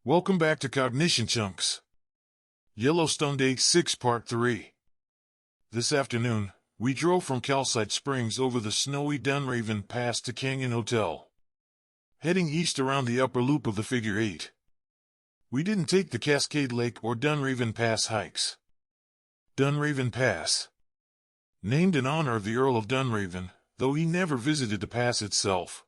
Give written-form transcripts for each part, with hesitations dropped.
Welcome back to CognitionChunks. Yellowstone Day 6 Part 3. This afternoon, we drove from Calcite Springs over the snowy Dunraven Pass to Canyon Hotel, heading east around the upper loop of the Figure 8. We didn't take the Cascade Lake or Dunraven Pass hikes. Dunraven Pass, named in honor of the Earl of Dunraven, though he never visited the pass itself.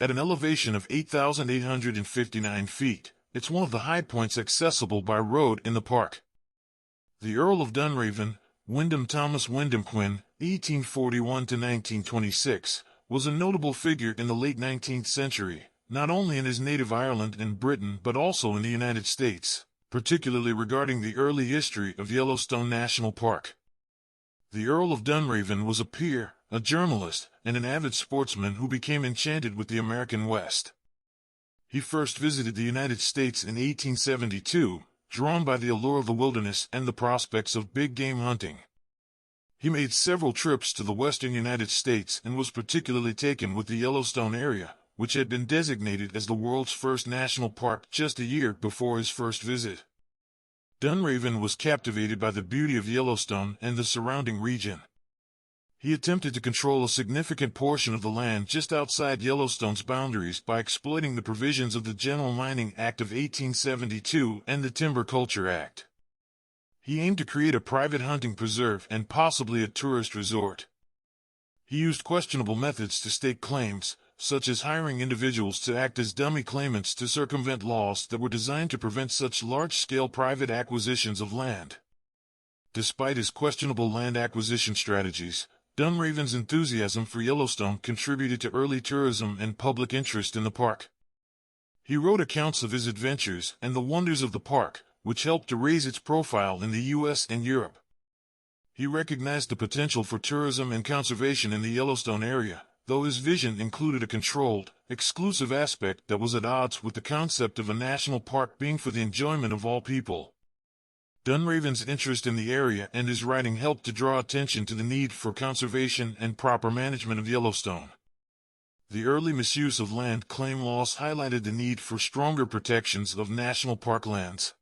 At an elevation of 8,859 feet, it's one of the high points accessible by road in the park. The Earl of Dunraven, Wyndham Thomas Wyndham Quinn, 1841–1926, was a notable figure in the late 19th century, not only in his native Ireland and Britain but also in the United States, particularly regarding the early history of Yellowstone National Park. The Earl of Dunraven was a peer, a journalist, and an avid sportsman who became enchanted with the American West. He first visited the United States in 1872, drawn by the allure of the wilderness and the prospects of big game hunting. He made several trips to the western United States and was particularly taken with the Yellowstone area, which had been designated as the world's first national park just a year before his first visit. Dunraven was captivated by the beauty of Yellowstone and the surrounding region. He attempted to control a significant portion of the land just outside Yellowstone's boundaries by exploiting the provisions of the General Mining Act of 1872 and the Timber Culture Act. He aimed to create a private hunting preserve and possibly a tourist resort. He used questionable methods to stake claims, such as hiring individuals to act as dummy claimants to circumvent laws that were designed to prevent such large-scale private acquisitions of land. Despite his questionable land acquisition strategies, Dunraven's enthusiasm for Yellowstone contributed to early tourism and public interest in the park. He wrote accounts of his adventures and the wonders of the park, which helped to raise its profile in the U.S. and Europe. He recognized the potential for tourism and conservation in the Yellowstone area, though his vision included a controlled, exclusive aspect that was at odds with the concept of a national park being for the enjoyment of all people. Dunraven's interest in the area and his writing helped to draw attention to the need for conservation and proper management of Yellowstone. The early misuse of land claim laws highlighted the need for stronger protections of national park lands.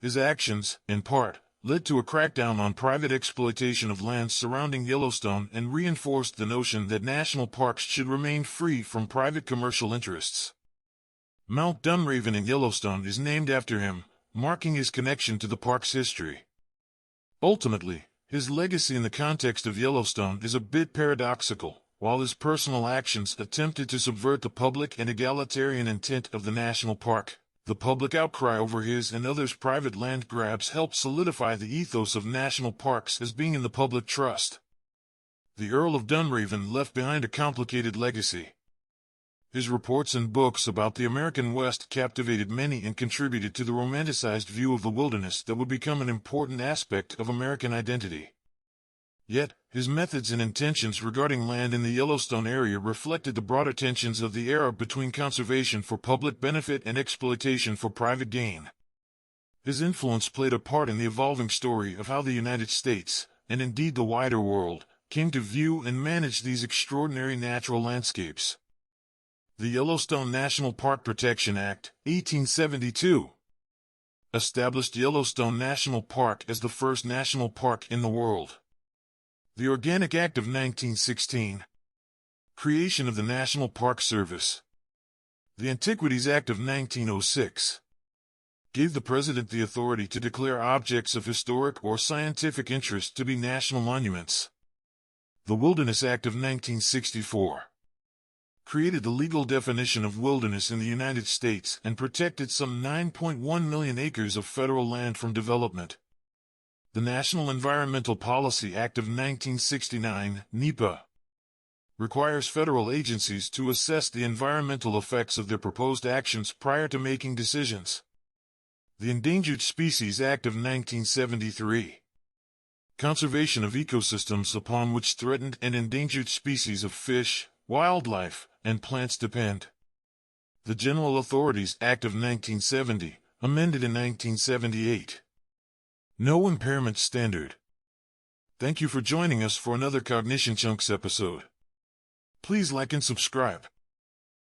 His actions, in part, led to a crackdown on private exploitation of lands surrounding Yellowstone and reinforced the notion that national parks should remain free from private commercial interests. Mount Dunraven in Yellowstone is named after him, marking his connection to the park's history. Ultimately, his legacy in the context of Yellowstone is a bit paradoxical. While his personal actions attempted to subvert the public and egalitarian intent of the national park, the public outcry over his and others' private land grabs helped solidify the ethos of national parks as being in the public trust. The Earl of Dunraven left behind a complicated legacy. His reports and books about the American West captivated many and contributed to the romanticized view of the wilderness that would become an important aspect of American identity. Yet, his methods and intentions regarding land in the Yellowstone area reflected the broader tensions of the era between conservation for public benefit and exploitation for private gain. His influence played a part in the evolving story of how the United States, and indeed the wider world, came to view and manage these extraordinary natural landscapes. The Yellowstone National Park Protection Act, 1872, established Yellowstone National Park as the first national park in the world. The Organic Act of 1916, creation of the National Park Service. The Antiquities Act of 1906 gave the President the authority to declare objects of historic or scientific interest to be national monuments. The Wilderness Act of 1964 created the legal definition of wilderness in the United States and protected some 9.1 million acres of federal land from development. The National Environmental Policy Act of 1969, NEPA, requires federal agencies to assess the environmental effects of their proposed actions prior to making decisions. The Endangered Species Act of 1973, conservation of ecosystems upon which threatened and endangered species of fish, wildlife, and plants depend. The General Authorities Act of 1970, amended in 1978. No impairment standard. Thank you for joining us for another CognitionChunks episode. Please like and subscribe.